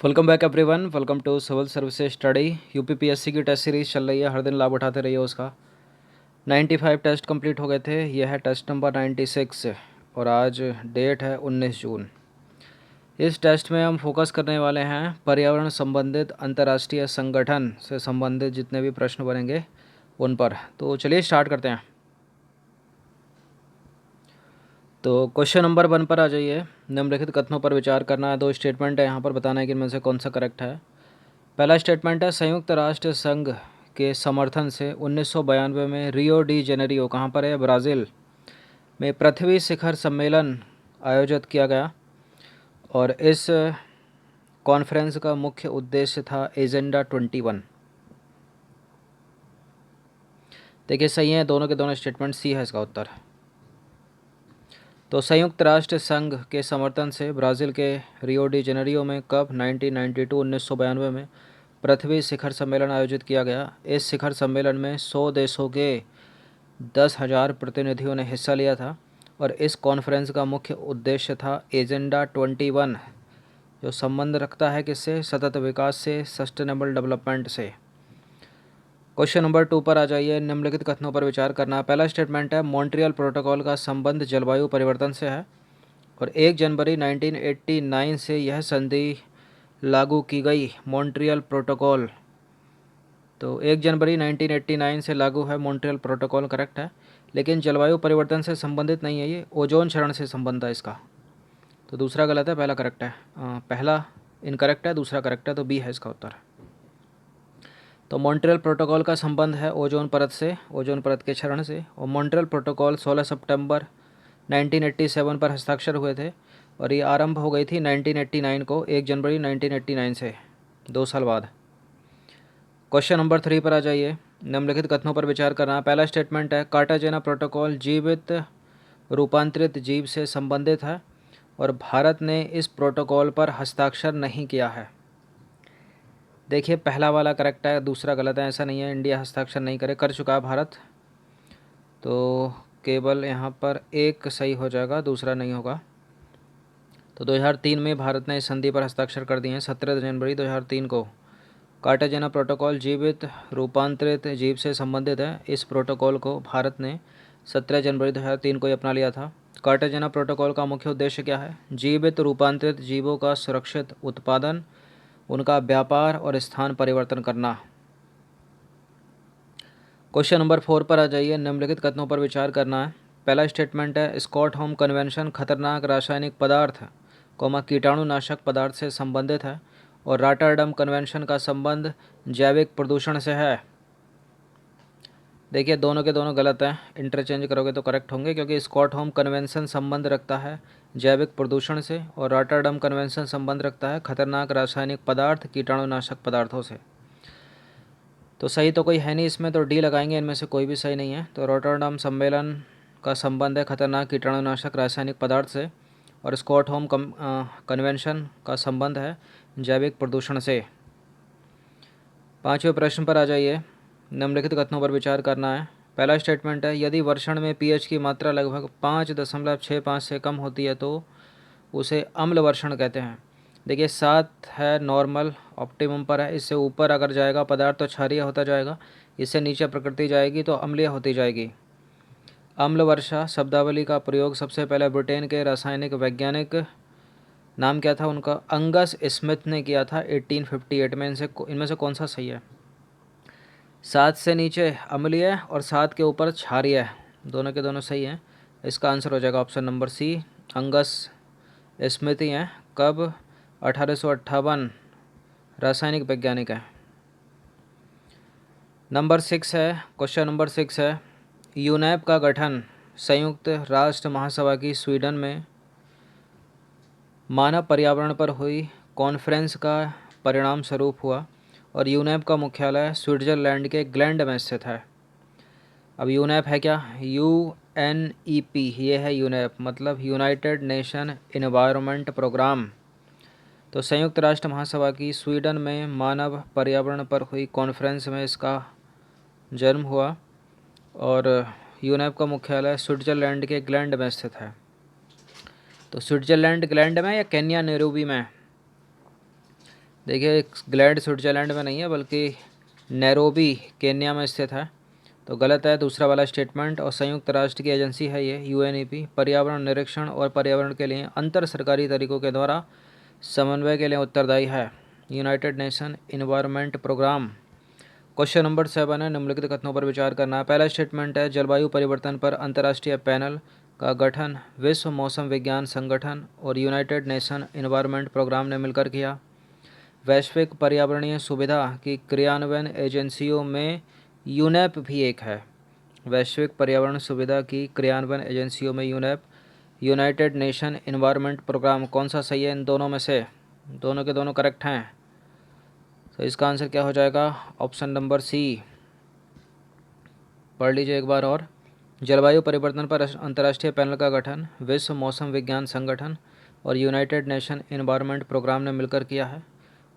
Welcome back everyone. Welcome to civil services study. UPPSC की test series चल रही है, हर दिन लाभ उठाते रहिए उसका। 95 टेस्ट कंप्लीट हो गए थे, यह है टेस्ट नंबर 96 और आज डेट है 19 जून। इस टेस्ट में हम फोकस करने वाले हैं पर्यावरण संबंधित अंतर्राष्ट्रीय संगठन से संबंधित जितने भी प्रश्न बनेंगे उन पर। तो चलिए स्टार्ट करते हैं। तो क्वेश्चन नंबर 1 पर आ जाइए। निम्नलिखित कथनों पर विचार करना है। दो स्टेटमेंट है यहाँ पर, बताना है कि इनमें से कौन सा करेक्ट है। पहला स्टेटमेंट है, संयुक्त राष्ट्र संघ के समर्थन से 1992 में रियो डी जेनेरियो, कहाँ पर है, ब्राज़ील में पृथ्वी शिखर सम्मेलन आयोजित किया गया और इस कॉन्फ्रेंस का मुख्य उद्देश्य था एजेंडा 21। देखिए सही है दोनों के दोनों स्टेटमेंट, सी है इसका उत्तर। तो संयुक्त राष्ट्र संघ के समर्थन से ब्राज़ील के रियो डी जेनेरियो में कब 1992 में पृथ्वी शिखर सम्मेलन आयोजित किया गया। इस शिखर सम्मेलन में 100 देशों के 10,000 प्रतिनिधियों ने हिस्सा लिया था और इस कॉन्फ्रेंस का मुख्य उद्देश्य था एजेंडा 21, जो संबंध रखता है किससे, सतत विकास से, सस्टेनेबल डेवलपमेंट से। क्वेश्चन नंबर 2 पर आ जाइए। निम्नलिखित कथनों पर विचार करना। पहला स्टेटमेंट है, मॉन्ट्रियल प्रोटोकॉल का संबंध जलवायु परिवर्तन से है और 1 जनवरी 1989 से यह संधि लागू की गई। मॉन्ट्रियल प्रोटोकॉल, तो 1 जनवरी 1989 से लागू है मॉन्ट्रियल प्रोटोकॉल, करेक्ट है। लेकिन जलवायु परिवर्तन से संबंधित नहीं है, ये ओजोन क्षरण से संबंध है इसका। तो दूसरा गलत है, पहला करेक्ट है। पहला इनकरेक्ट है, दूसरा करेक्ट है, तो बी है इसका उत्तर। तो मॉन्ट्रियल प्रोटोकॉल का संबंध है ओजोन परत से, ओजोन परत के क्षरण से। और मॉन्ट्रियल प्रोटोकॉल 16 सितंबर 1987 पर हस्ताक्षर हुए थे और ये आरंभ हो गई थी 1989 को, 1 जनवरी 1989 से 2 साल बाद। क्वेश्चन नंबर 3 पर आ जाइए। निम्नलिखित कथनों पर विचार करना। पहला स्टेटमेंट है, कार्टाजेना प्रोटोकॉल जीवित रूपांतरित जीव से संबंधित है और भारत ने इस प्रोटोकॉल पर हस्ताक्षर नहीं किया है। देखिए पहला वाला करेक्ट है, दूसरा गलत है। ऐसा नहीं है इंडिया हस्ताक्षर नहीं करे, कर चुका है भारत। तो केवल यहाँ पर एक सही हो जाएगा, दूसरा नहीं होगा। तो 2003 में भारत ने इस संधि पर हस्ताक्षर कर दिए हैं, 17 जनवरी 2003 को। कार्टाजेना प्रोटोकॉल जीवित रूपांतरित जीव से संबंधित है। इस प्रोटोकॉल को भारत ने 17 जनवरी 2003 को ही अपना लिया था। कार्टाजेना प्रोटोकॉल का मुख्य उद्देश्य क्या है, जीवित रूपांतरित जीवों का सुरक्षित उत्पादन, उनका व्यापार और स्थान परिवर्तन करना। क्वेश्चन नंबर 4 पर आ जाइए। निम्नलिखित कथनों पर विचार करना है। पहला स्टेटमेंट है, स्टॉकहोम कन्वेंशन खतरनाक रासायनिक पदार्थ कीटाणुनाशक पदार्थ से संबंधित है और रॉटरडम कन्वेंशन का संबंध जैविक प्रदूषण से है। देखिए दोनों के दोनों गलत हैं, इंटरचेंज करोगे तो करेक्ट होंगे, क्योंकि स्टॉकहोम कन्वेंशन संबंध रखता है जैविक प्रदूषण से और रॉटरडम कन्वेंशन संबंध रखता है खतरनाक रासायनिक पदार्थ कीटाणुनाशक पदार्थों से। तो सही तो कोई है नहीं इसमें, तो डी लगाएंगे, इनमें से कोई भी सही नहीं है। तो रॉटरडम सम्मेलन का संबंध है खतरनाक कीटाणुनाशक रासायनिक पदार्थ से और स्टॉकहोम कन्वेंशन का संबंध है जैविक प्रदूषण से। 5वें प्रश्न पर आ जाइए। निम्नलिखित कथनों पर विचार करना है। पहला स्टेटमेंट है, यदि वर्षण में पीएच की मात्रा लगभग 5.65 से कम होती है तो उसे अम्ल वर्षण कहते हैं। देखिए 7 है नॉर्मल, ऑप्टिमम पर है, इससे ऊपर अगर जाएगा पदार्थ तो क्षारीय होता जाएगा, इससे नीचे प्रकृति जाएगी तो अम्लीय होती जाएगी। अम्ल वर्षा शब्दावली का प्रयोग सबसे पहले ब्रिटेन के रासायनिक वैज्ञानिक, नाम क्या था उनका, अंगस स्मिथ ने किया था 1858 में। इनमें से कौन सा सही है? 7 से नीचे अम्लीय और 7 के ऊपर क्षारीय, दोनों के दोनों सही हैं। इसका आंसर हो जाएगा ऑप्शन नंबर सी, अंगस स्मिथ ही हैं। कब? 1858, रासायनिक वैज्ञानिक है। नंबर 6 है, क्वेश्चन नंबर 6 है, यूनेप का गठन संयुक्त राष्ट्र महासभा की स्वीडन में मानव पर्यावरण पर हुई कॉन्फ्रेंस का परिणाम स्वरूप हुआ और यूनेप का मुख्यालय स्विट्जरलैंड के ग्लैंड में स्थित है। अब यूनेप है क्या? UNEP, ये है यूनेप, मतलब यूनाइटेड नेशन इन्वायरमेंट प्रोग्राम। तो संयुक्त राष्ट्र महासभा की स्वीडन में मानव पर्यावरण पर हुई कॉन्फ्रेंस में इसका जन्म हुआ और यूनेप का मुख्यालय स्विट्जरलैंड के ग्लैंड में स्थित है। तो स्विट्जरलैंड ग्लैंड में या केन्या नैरोबी में? देखिए ग्लैड स्विट्ज़रलैंड में नहीं है बल्कि नैरोबी केन्या में स्थित है, तो गलत है दूसरा वाला स्टेटमेंट। और संयुक्त राष्ट्र की एजेंसी है ये यूएनईपी, पर्यावरण निरीक्षण और पर्यावरण के लिए अंतर सरकारी तरीकों के द्वारा समन्वय के लिए उत्तरदायी है। United Nation environment program. Question number 7 है, निम्नलिखित कथनों पर विचार करना है। पहला स्टेटमेंट है जलवायु परिवर्तन पर अंतर्राष्ट्रीय पैनल का गठन विश्व मौसम विज्ञान संगठन और यूनाइटेड नेशन इन्वायरमेंट प्रोग्राम ने मिलकर किया। वैश्विक पर्यावरणीय सुविधा की क्रियान्वयन एजेंसियों में यूनेप भी एक है। वैश्विक पर्यावरण सुविधा की क्रियान्वयन एजेंसियों में UNEP, United Nation environment program. कौन सा सही है इन दोनों में से? दोनों के दोनों करेक्ट हैं, तो इसका आंसर क्या हो जाएगा? Option number C. पढ़ लीजिए एक बार और। जलवायु परिवर्तन पर अंतर्राष्ट्रीय पैनल का गठन विश्व मौसम विज्ञान संगठन और यूनाइटेड नेशन इन्वायरमेंट प्रोग्राम ने मिलकर किया है।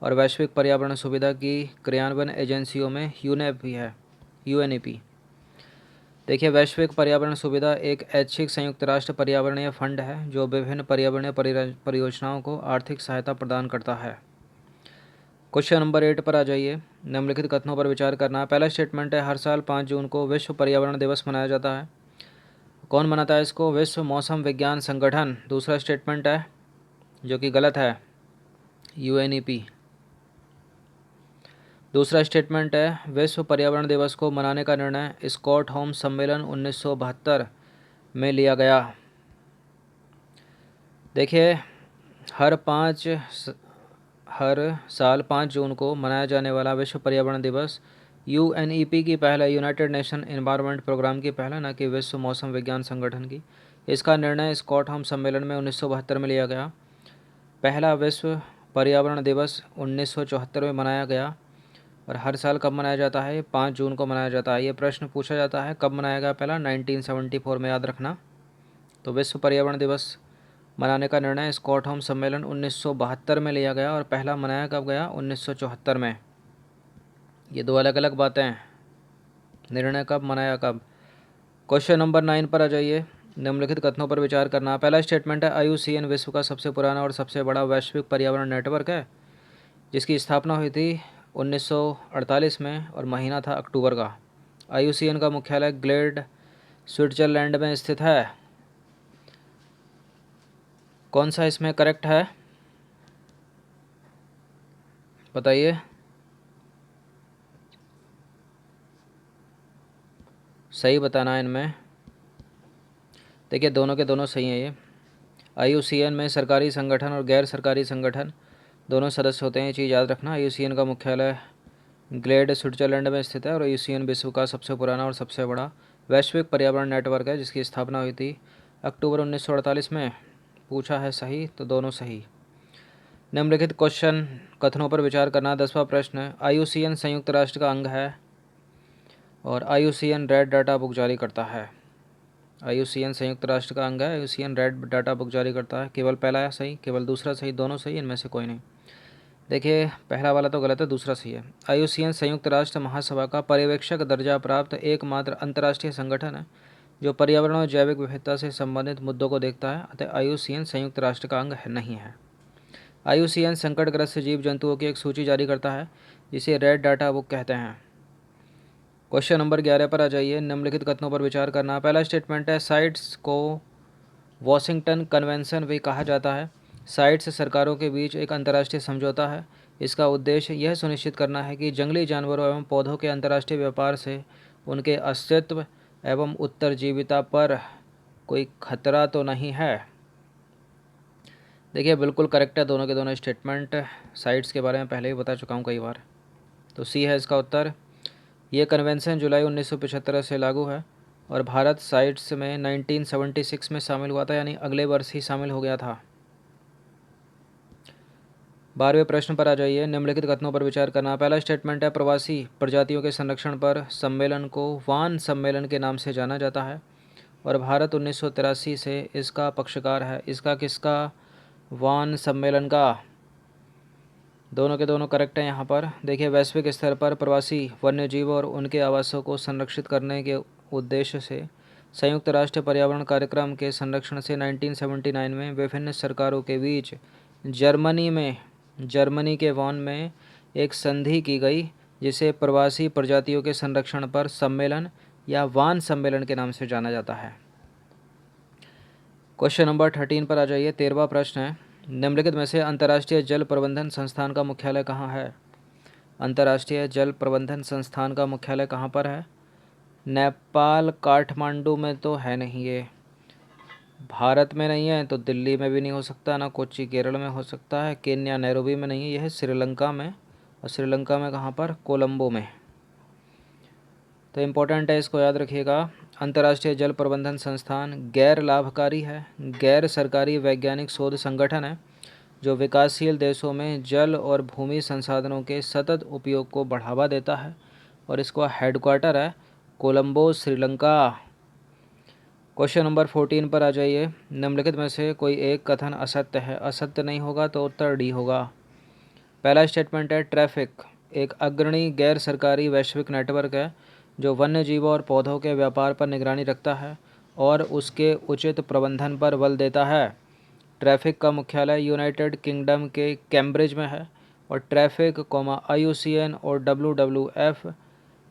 और वैश्विक पर्यावरण सुविधा की क्रियान्वयन एजेंसियों में यूनेप भी है, यूएनईपी। देखिए वैश्विक पर्यावरण सुविधा एक ऐच्छिक संयुक्त राष्ट्र पर्यावरणीय फंड है जो विभिन्न पर्यावरणीय परियोजनाओं को आर्थिक सहायता प्रदान करता है। क्वेश्चन नंबर 8 पर आ जाइए। निम्नलिखित कथनों पर विचार करना है। पहला स्टेटमेंट है हर साल 5 जून को विश्व पर्यावरण दिवस मनाया जाता है। कौन मनाता है इसको? विश्व मौसम विज्ञान संगठन। दूसरा स्टेटमेंट है जो कि गलत है, यूएनईपी। दूसरा स्टेटमेंट है विश्व पर्यावरण दिवस को मनाने का निर्णय स्टॉकहोम सम्मेलन 1972 में लिया गया। देखिए हर साल 5 जून को मनाया जाने वाला विश्व पर्यावरण दिवस यूएनईपी की पहल है, यूनाइटेड नेशन एनवायरनमेंट प्रोग्राम की पहल है, न कि विश्व मौसम विज्ञान संगठन की। इसका निर्णय स्टॉकहोम सम्मेलन में 1972 में लिया गया। पहला विश्व पर्यावरण दिवस 1974 में मनाया गया। और हर साल कब मनाया जाता है? 5 जून को मनाया जाता है। ये प्रश्न पूछा जाता है कब मनाया गया पहला? 1974 में, याद रखना। तो विश्व पर्यावरण दिवस मनाने का निर्णय स्टॉकहोम सम्मेलन 1972 में लिया गया और पहला मनाया कब गया? 1974 में। ये दो अलग अलग बातें हैं, निर्णय कब मनाया कब। क्वेश्चन नंबर 9 पर आ जाइए। निम्नलिखित कथनों पर विचार करना। पहला स्टेटमेंट है IUCN विश्व का सबसे पुराना और सबसे बड़ा वैश्विक पर्यावरण नेटवर्क है जिसकी स्थापना हुई थी 1948 में और महीना था अक्टूबर का। IUCN का मुख्यालय ग्लेड स्विट्जरलैंड में स्थित है। कौन सा इसमें करेक्ट है बताइए? सही बताना है इनमें। देखिए दोनों के दोनों सही हैं। ये IUCN में सरकारी संगठन और गैर सरकारी संगठन दोनों सदस्य होते हैं, ये चीज़ याद रखना। IUCN का मुख्यालय ग्लेड स्विट्जरलैंड में स्थित है और IUCN विश्व का सबसे पुराना और सबसे बड़ा वैश्विक पर्यावरण नेटवर्क है जिसकी स्थापना हुई थी अक्टूबर 1948 में। पूछा है सही, तो दोनों सही। निम्नलिखित क्वेश्चन कथनों पर विचार करना। 10वां प्रश्न, IUCN संयुक्त राष्ट्र का अंग है और IUCN रेड डाटा बुक जारी करता है। IUCN संयुक्त राष्ट्र का अंग है, IUCN रेड डाटा बुक जारी करता है। केवल पहला है सही, केवल दूसरा सही, दोनों सही, इनमें से कोई नहीं। देखिए पहला वाला तो गलत है, दूसरा सही है। IUCN संयुक्त राष्ट्र महासभा का पर्यवेक्षक दर्जा प्राप्त एकमात्र अंतर्राष्ट्रीय संगठन है जो पर्यावरण और जैविक विविधता से संबंधित मुद्दों को देखता है, अतः IUCN संयुक्त राष्ट्र का अंग नहीं है। IUCN संकटग्रस्त जीव जंतुओं की एक सूची जारी करता है जिसे रेड डाटा बुक कहते हैं। क्वेश्चन नंबर 11 पर आ जाइए। निम्नलिखित कथनों पर विचार करना। पहला स्टेटमेंट है साइट्स को वॉशिंगटन कन्वेंशन भी कहा जाता है। साइट्स सरकारों के बीच एक अंतर्राष्ट्रीय समझौता है। इसका उद्देश्य यह सुनिश्चित करना है कि जंगली जानवरों एवं पौधों के अंतर्राष्ट्रीय व्यापार से उनके अस्तित्व एवं उत्तरजीविता पर कोई खतरा तो नहीं है। देखिए बिल्कुल करेक्ट है दोनों के दोनों स्टेटमेंट। साइट्स के बारे में पहले ही बता चुका हूँ कई बार, तो सी है इसका उत्तर। ये कन्वेंशन जुलाई 1975 से लागू है और भारत साइट्स में 1976 में शामिल हुआ था, यानी अगले वर्ष ही शामिल हो गया था। 12वें प्रश्न पर आ जाइए। निम्नलिखित कथनों पर विचार करना। पहला स्टेटमेंट है प्रवासी प्रजातियों के संरक्षण पर सम्मेलन को वान सम्मेलन के नाम से जाना जाता है और भारत 1983 से इसका पक्षकार है। इसका किसका? वान सम्मेलन का। दोनों के दोनों करेक्ट हैं यहाँ पर। देखिए वैश्विक स्तर पर प्रवासी वन्यजीव और उनके आवासों को संरक्षित करने के उद्देश्य से संयुक्त राष्ट्र पर्यावरण कार्यक्रम के संरक्षण से 1979 में विभिन्न सरकारों के बीच जर्मनी में जर्मनी के वॉन में एक संधि की गई जिसे प्रवासी प्रजातियों के संरक्षण पर सम्मेलन या वान सम्मेलन के नाम से जाना जाता है। क्वेश्चन नंबर 13 पर आ जाइए। 13वां प्रश्न है, निम्नलिखित में से अंतर्राष्ट्रीय जल प्रबंधन संस्थान का मुख्यालय कहाँ है? अंतर्राष्ट्रीय जल प्रबंधन संस्थान का मुख्यालय कहाँ पर है? नेपाल काठमांडू में तो है नहीं, ये भारत में नहीं है, तो दिल्ली में भी नहीं हो सकता, ना कोच्चि केरल में हो सकता है, केन्या नैरोबी में नहीं है, यह है श्रीलंका में। और श्रीलंका में कहाँ पर? कोलंबो में। तो इम्पोर्टेंट है, इसको याद रखिएगा। अंतर्राष्ट्रीय जल प्रबंधन संस्थान गैर लाभकारी है, गैर सरकारी वैज्ञानिक शोध संगठन है जो विकासशील देशों में जल और भूमि संसाधनों के सतत उपयोग को बढ़ावा देता है और इसका हेडक्वार्टर है कोलंबो, श्रीलंका। क्वेश्चन नंबर 14 पर आ जाइए। निम्नलिखित में से कोई एक कथन असत्य है। असत्य नहीं होगा तो उत्तर डी होगा। पहला स्टेटमेंट है, ट्रैफिक एक अग्रणी गैर सरकारी वैश्विक नेटवर्क है जो वन्य जीवों और पौधों के व्यापार पर निगरानी रखता है और उसके उचित प्रबंधन पर बल देता है। ट्रैफिक का मुख्यालय यूनाइटेड किंगडम के कैम्ब्रिज में है और ट्रैफिक IUCN और WWF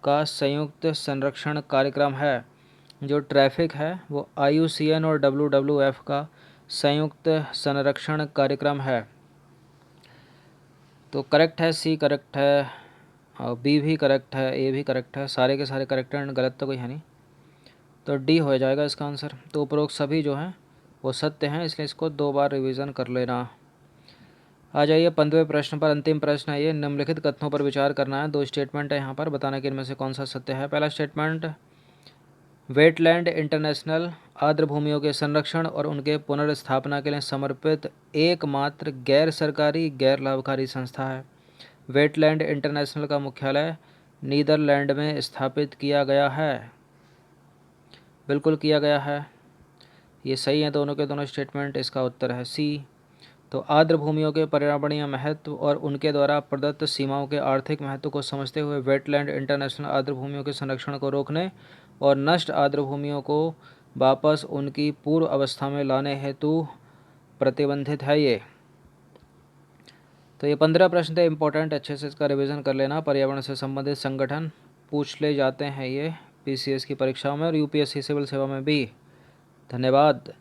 का संयुक्त संरक्षण कार्यक्रम है। जो ट्रैफिक है वो IUCN और WWF का संयुक्त संरक्षण कार्यक्रम है। तो करेक्ट है, सी करेक्ट है, और बी भी करेक्ट है, ए भी करेक्ट है, सारे के सारे करेक्ट हैं, गलत तो कोई है नहीं, तो डी हो जाएगा इसका आंसर। तो उपरोक्त सभी जो हैं वो सत्य हैं, इसलिए इसको 2 बार रिवीजन कर लेना। आ जाइए 15वें प्रश्न पर। अंतिम प्रश्न है ये, निम्नलिखित कथनों पर विचार करना है। 2 स्टेटमेंट है यहाँ पर, बताना कि इनमें से कौन सा सत्य है। पहला स्टेटमेंट, वेटलैंड इंटरनेशनल आर्द्र भूमियों के संरक्षण और उनके पुनर्स्थापना के लिए समर्पित एकमात्र गैर सरकारी गैर लाभकारी संस्था है। वेटलैंड इंटरनेशनल का मुख्यालय नीदरलैंड में स्थापित किया गया है। बिल्कुल किया गया है, ये सही है दोनों के दोनों स्टेटमेंट। इसका उत्तर है सी। तो आर्द्र भूमियों के पर्यावरणीय महत्व और उनके द्वारा प्रदत्त सीमाओं के आर्थिक महत्व को समझते हुए वेटलैंड इंटरनेशनल आर्द्र भूमियों के संरक्षण को रोकने और नष्ट आर्द्र भूमियों को वापस उनकी पूर्व अवस्था में लाने हेतु प्रतिबंधित है ये। तो ये 15 प्रश्न थे इंपॉर्टेंट, अच्छे से इसका रिवीजन कर लेना। पर्यावरण से संबंधित संगठन पूछ ले जाते हैं ये PCS की परीक्षाओं में और UPSC सिविल सेवा में भी। धन्यवाद।